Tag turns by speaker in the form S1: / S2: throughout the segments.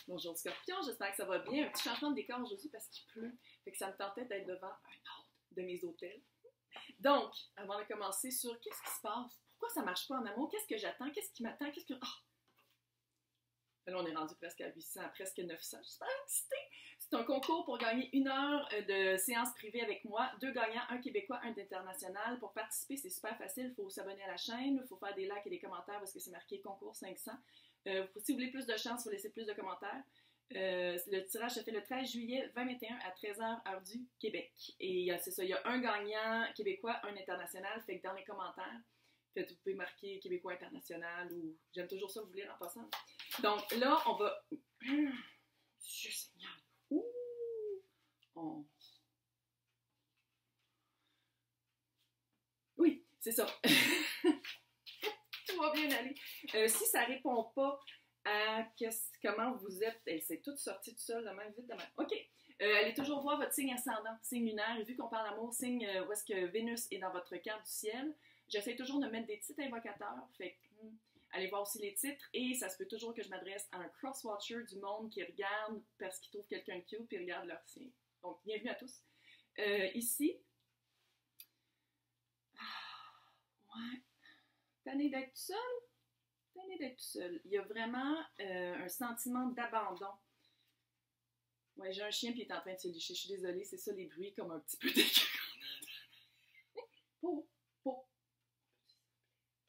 S1: Bonjour Scorpion, j'espère que ça va bien. Un petit changement de décor aujourd'hui parce qu'il pleut. Fait que ça me tentait d'être devant un autre de mes hôtels. Donc, avant de commencer sur qu'est-ce qui se passe, pourquoi ça marche pas en amour, qu'est-ce que j'attends, qu'est-ce qui m'attend, qu'est-ce que... Là, on est rendu presque à 800, presque 900. Je suis super excitée. C'est un concours pour gagner 1 heure de séance privée avec moi. 2 gagnants, un québécois, un international. Pour participer, c'est super facile. Il faut s'abonner à la chaîne, il faut faire des likes et des commentaires parce que c'est marqué concours 500. Si vous voulez plus de chance, il faut laisser plus de commentaires. Le tirage se fait le 13 juillet 2021 à 13h heure du Québec. Et c'est ça, il y a un gagnant québécois, un international. Fait que dans les commentaires, vous pouvez marquer québécois international ou j'aime toujours ça vous lire en passant. Donc là, on va. Dieu Seigneur! Ouh! Oui, c'est ça. Tout va bien aller. Si ça ne répond pas à comment vous êtes, elle s'est toute sortie tout seul, demain, vite demain. OK. Allez toujours voir votre signe ascendant, signe lunaire. Et vu qu'on parle d'amour, signe où est-ce que Vénus est dans votre carte du ciel. J'essaie toujours de mettre des titres invocateurs. Fait que, allez voir aussi les titres. Et ça se peut toujours que je m'adresse à un cross-watcher du monde qui regarde parce qu'il trouve quelqu'un de cute puis regarde leur signe. Donc, bienvenue à tous. Ici. Ouais. Tanné d'être tout seul? Tanné d'être tout seul. Il y a vraiment un sentiment d'abandon. Ouais, j'ai un chien puis il est en train de se licher. Je suis désolée, c'est ça les bruits comme un petit peu d'écœurant.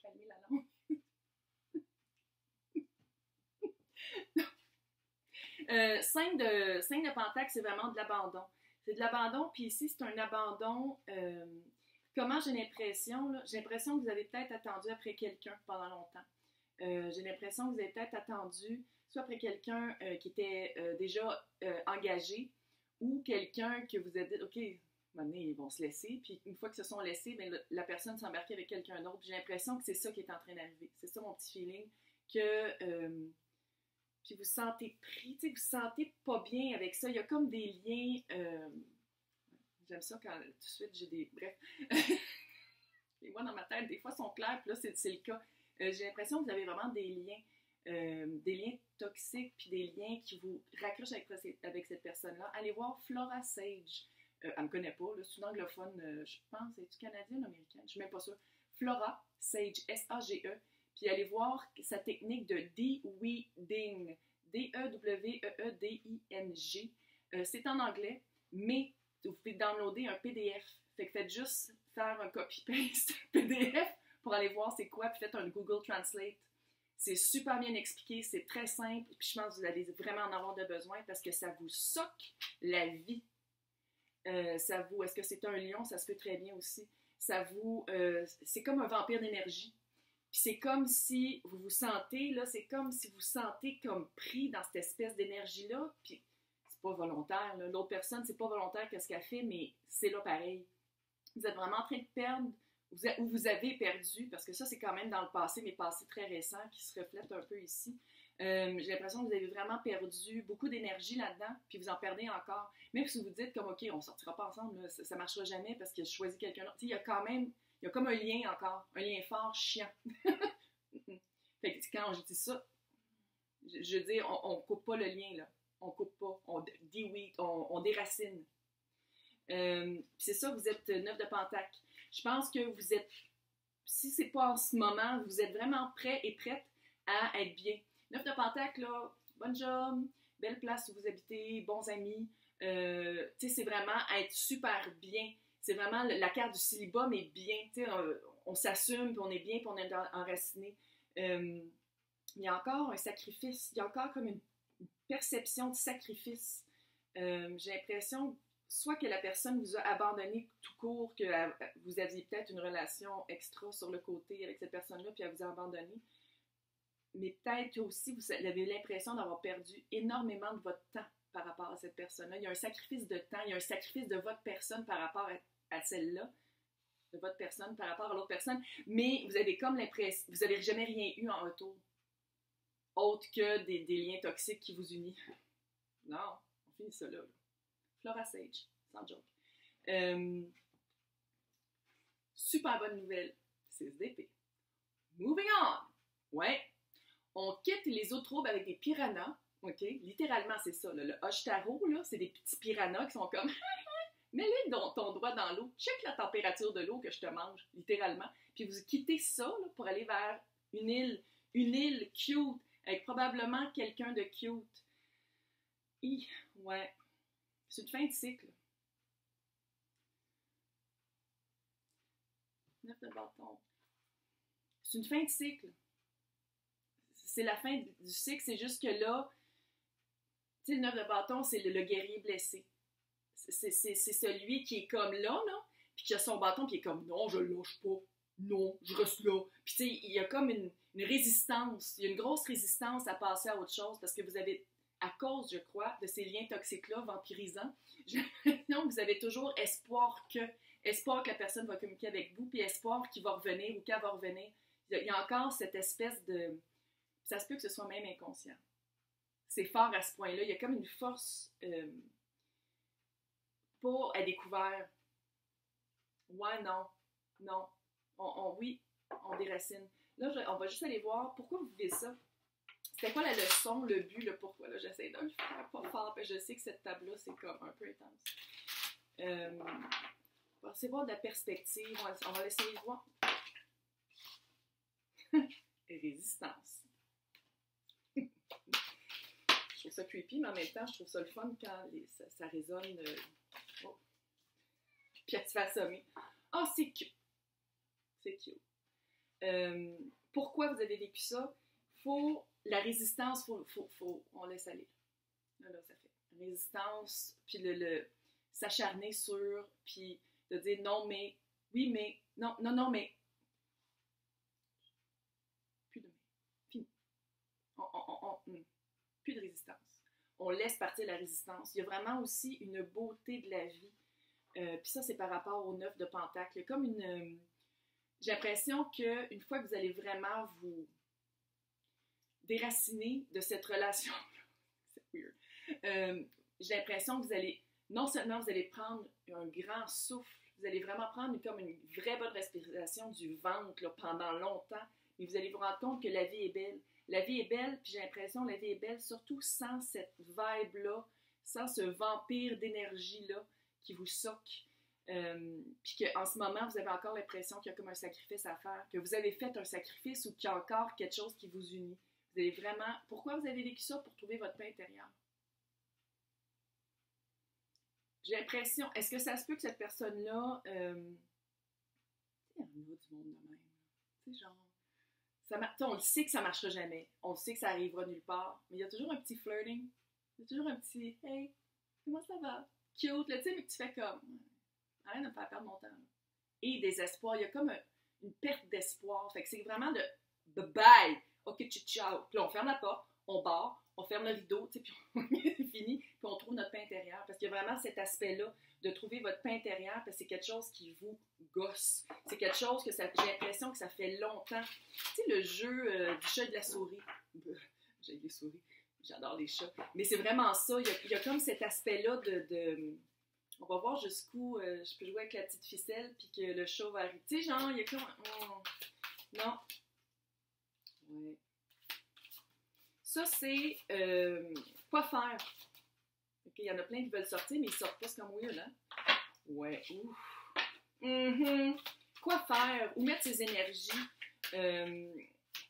S1: Calmez la langue. 5 de Pentacle, c'est vraiment de l'abandon. C'est de l'abandon, puis ici, c'est un abandon. Comment j'ai l'impression? J'ai l'impression que vous avez peut-être attendu après quelqu'un pendant longtemps. J'ai l'impression que vous avez peut-être attendu soit après quelqu'un qui était déjà engagé ou quelqu'un que vous avez dit, OK, maintenant, ils vont se laisser. Puis une fois qu'ils se sont laissés, bien, la personne s'embarque avec quelqu'un d'autre. J'ai l'impression que c'est ça qui est en train d'arriver. C'est ça mon petit feeling. Que... puis vous sentez pris, tu sais, vous sentez pas bien avec ça. Il y a comme des liens. J'aime ça quand tout de suite j'ai des. Bref. Les mots dans ma tête, des fois, sont clairs, puis là, c'est le cas. J'ai l'impression que vous avez vraiment des liens toxiques, puis des liens qui vous raccrochent avec cette personne-là. Allez voir Flora Sage. Elle me connaît pas, là, c'est une anglophone, je pense, est-tu canadienne ou américaine? Je suis même pas sûre. Flora Sage, S-A-G-E. Puis allez voir sa technique de de-weeding. D-E-W-E-E-D-I-N-G. C'est en anglais, mais vous pouvez downloader un PDF. Fait que faites juste faire un copy-paste PDF pour aller voir c'est quoi, puis faites un Google Translate. C'est super bien expliqué, c'est très simple, puis je pense que vous allez vraiment en avoir de besoin parce que ça vous soque la vie. Est-ce que c'est un lion? Ça se peut très bien aussi. C'est comme un vampire d'énergie. Puis c'est comme si vous vous sentez, là, c'est comme si vous sentez comme pris dans cette espèce d'énergie-là, puis c'est pas volontaire, là. L'autre personne, c'est pas volontaire qu'est-ce qu'elle fait, mais c'est là pareil. Vous êtes vraiment en train de perdre, ou vous avez perdu, parce que ça, c'est quand même dans le passé, mais passé très récent, qui se reflète un peu ici. J'ai l'impression que vous avez vraiment perdu beaucoup d'énergie là-dedans, puis vous en perdez encore. Même si vous dites comme, OK, on sortira pas ensemble, là, ça marchera jamais parce que je choisis quelqu'un d'autre. Il y a quand même, il y a comme un lien encore, un lien fort, chiant. Fait que quand je dis ça, je veux dire, on coupe pas le lien, là. On coupe pas, on déracine. C'est ça, vous êtes 9 de Pentacle. Je pense que vous êtes, si c'est pas en ce moment, vous êtes vraiment prêt et prête à être bien. 9 de Pentacle, là, bon job, belle place où vous habitez, bons amis. Tu sais, c'est vraiment être super bien. C'est vraiment la carte du célibat, mais bien. Tu sais, on s'assume, puis on est bien, puis on est enraciné. Il y a encore un sacrifice. Il y a encore comme une perception de sacrifice. J'ai l'impression soit que la personne vous a abandonné tout court, que vous aviez peut-être une relation extra sur le côté avec cette personne-là, puis elle vous a abandonné. Mais peut-être aussi vous avez l'impression d'avoir perdu énormément de votre temps par rapport à cette personne-là. Il y a un sacrifice de temps, il y a un sacrifice de votre personne par rapport à celle-là, de votre personne par rapport à l'autre personne, mais vous avez comme l'impression, vous n'avez jamais rien eu en retour, autre que des liens toxiques qui vous unissent. Non, on finit ça là. Flora Sage, sans joke. Super bonne nouvelle, 6 d'épée. Moving on! Ouais, on quitte les eaux troubles avec des piranhas, OK? Littéralement, c'est ça. Là. Le Hochetauro, là, c'est des petits piranhas qui sont comme mets-les ton doigt dans l'eau, check la température de l'eau que je te mange, littéralement. Puis vous quittez ça là, pour aller vers une île cute, avec probablement quelqu'un de cute. Ouais. C'est une fin de cycle. 9 de bâton. C'est une fin de cycle. C'est la fin du cycle, c'est juste que là, tu sais, le 9 de bâton, c'est le guerrier blessé. C'est celui qui est comme là, puis qui a son bâton, puis il est comme non, je le lâche pas, non, je reste là. Puis tu sais, il y a comme une résistance, il y a une grosse résistance à passer à autre chose parce que vous avez, à cause, je crois, de ces liens toxiques-là, vampirisants, j'ai l'impression que vous avez toujours espoir que la personne va communiquer avec vous, puis espoir qu'il va revenir ou qu'elle va revenir. Il y a encore cette espèce de. Ça se peut que ce soit même inconscient. C'est fort à ce point-là. Il y a comme une force. Pas à découvert. Ouais, non. Non. Oui, on déracine. Là, on va juste aller voir pourquoi vous vivez ça. C'était quoi la leçon, le but, le pourquoi? Là, j'essaie de le faire pas fort, mais je sais que cette table-là, c'est comme un peu intense. On va essayer de voir de la perspective. On va essayer de voir. Résistance. Je trouve ça creepy, mais en même temps, je trouve ça le fun quand ça résonne. Oh. Puis tu te fais assommer. Oh, c'est cute. C'est cute. Pourquoi vous avez vécu ça? La résistance, on laisse aller. Là, ça fait. Résistance, puis s'acharner sur, puis de dire non, mais, oui, mais, non, mais. Plus de mais. Fini. Plus de résistance. On laisse partir la résistance. Il y a vraiment aussi une beauté de la vie. Puis ça, c'est par rapport au 9 de Pentacle. Il y a comme une. J'ai l'impression qu'une fois que vous allez vraiment vous déraciner de cette relation-là, c'est weird. J'ai l'impression que vous allez. Non seulement vous allez prendre un grand souffle, vous allez vraiment prendre comme une vraie bonne respiration du ventre là, pendant longtemps, mais vous allez vous rendre compte que la vie est belle. La vie est belle, puis j'ai l'impression que la vie est belle, surtout sans cette vibe-là, sans ce vampire d'énergie-là qui vous soque. Puis qu'en ce moment, vous avez encore l'impression qu'il y a comme un sacrifice à faire, que vous avez fait un sacrifice ou qu'il y a encore quelque chose qui vous unit. Vous avez vraiment... Pourquoi vous avez vécu ça? Pour trouver votre paix intérieure. J'ai l'impression... Est-ce que ça se peut que cette personne-là... Il y en a du monde de même. Tu sais, genre... On le sait que ça ne marchera jamais. On le sait que ça arrivera nulle part. Mais il y a toujours un petit flirting. Il y a toujours un petit « Hey, comment ça va? » Cute, là, tu sais, mais que tu fais comme... Arrête de me faire perdre mon temps. Là. Et des espoirs. Il y a comme une perte d'espoir. Fait que c'est vraiment de bye. OK, ciao. Puis là, on ferme la porte, on barre, on ferme le rideau, tu sais, puis on finit, puis on trouve notre paix intérieure. Parce qu'il y a vraiment cet aspect-là de trouver votre paix intérieure, parce que c'est quelque chose qui vous gosse. C'est quelque chose que j'ai l'impression que ça fait longtemps. Tu sais, le jeu du chat et de la souris. J'ai les souris. J'adore les chats. Mais c'est vraiment ça. Il y a comme cet aspect-là de on va voir jusqu'où je peux jouer avec la petite ficelle puis que le chat va arriver. Tu sais, genre, il y a comme... non. Ouais. Ça, c'est quoi faire. OK, il y en a plein qui veulent sortir, mais ils sortent pas, c'est comme weird, hein? Ouais, ouf. Quoi faire? Où mettre ses énergies?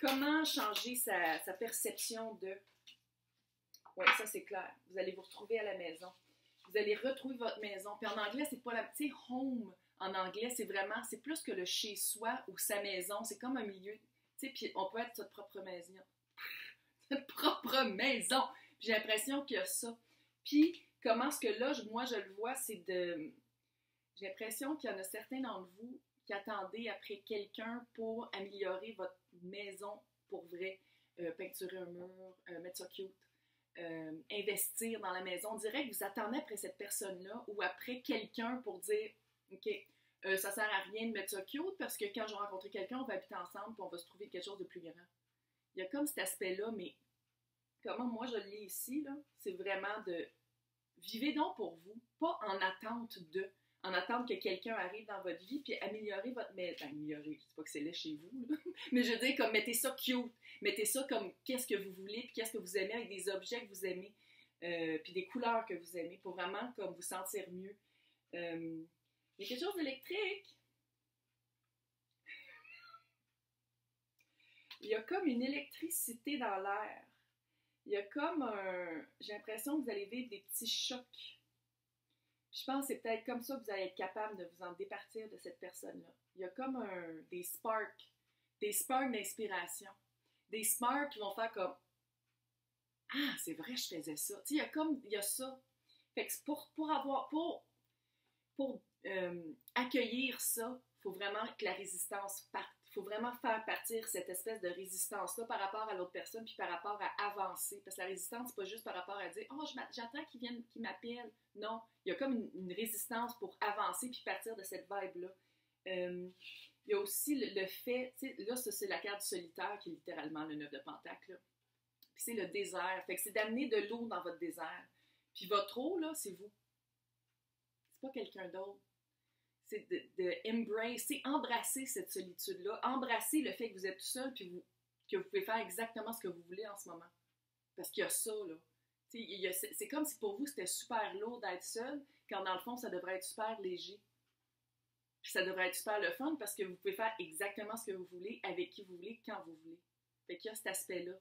S1: Comment changer sa perception de... Oui, ça, c'est clair. Vous allez vous retrouver à la maison. Vous allez retrouver votre maison. Puis en anglais, c'est pas la petite home. En anglais, c'est vraiment, c'est plus que le chez-soi ou sa maison. C'est comme un milieu. Tu sais, puis on peut être notre propre maison. Notre propre maison. Puis j'ai l'impression qu'il y a ça. Puis, comment est-ce que là, moi, je le vois, c'est de... J'ai l'impression qu'il y en a certains d'entre vous qui attendez après quelqu'un pour améliorer votre maison pour vrai. Peinturer un mur, mettre ça cute. Investir dans la maison. On dirait que vous attendez après cette personne-là ou après quelqu'un pour dire OK, ça sert à rien de mettre ça cute parce que quand je vais rencontrer quelqu'un, on va habiter ensemble et on va se trouver quelque chose de plus grand. Il y a comme cet aspect-là, mais comment moi je le lis ici, là, c'est vraiment de vivez donc pour vous, pas en attente de. en attendant que quelqu'un arrive dans votre vie, puis améliorer votre... Mais, ben, améliorer, je dis pas que c'est laid chez vous, là. Mais je veux dire, comme, mettez ça cute. Mettez ça comme, qu'est-ce que vous voulez, puis qu'est-ce que vous aimez, avec des objets que vous aimez, puis des couleurs que vous aimez, pour vraiment, comme, vous sentir mieux. Il y a quelque chose d'électrique. Il y a comme une électricité dans l'air. Il y a comme un... J'ai l'impression que vous allez vivre des petits chocs. Je pense que c'est peut-être comme ça que vous allez être capable de vous en départir de cette personne-là. Il y a comme des sparks d'inspiration. Des sparks qui vont faire comme ah, c'est vrai, je faisais ça. Tu sais, il y a ça. Fait que pour accueillir ça, il faut vraiment que la résistance parte. Il faut vraiment faire partir cette espèce de résistance-là par rapport à l'autre personne puis par rapport à avancer. Parce que la résistance, c'est pas juste par rapport à dire « Oh, j'attends qu'il vienne, qu'il m'appelle. » Non, il y a comme une résistance pour avancer puis partir de cette vibe-là. Il y a aussi le fait, tu sais, là, ça, c'est la carte du solitaire qui est littéralement le 9 de Pentacle. Puis c'est le désert. Fait que c'est d'amener de l'eau dans votre désert. Puis votre eau, là, c'est vous. C'est pas quelqu'un d'autre. C'est embrasser cette solitude-là, embrasser le fait que vous êtes tout seul, puis que vous pouvez faire exactement ce que vous voulez en ce moment. Parce qu'il y a ça, là. C'est comme si pour vous, c'était super lourd d'être seul, quand dans le fond, ça devrait être super léger. Puis ça devrait être super le fun, parce que vous pouvez faire exactement ce que vous voulez, avec qui vous voulez, quand vous voulez. Fait qu'il y a cet aspect-là.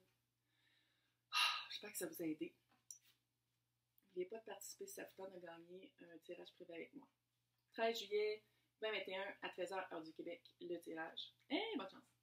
S1: J'espère que ça vous a aidé. N'oubliez pas de participer si ça vous tente de gagner un tirage privé avec moi. 13 juillet 2021 à 13h, heure du Québec, le tirage. Bonne chance!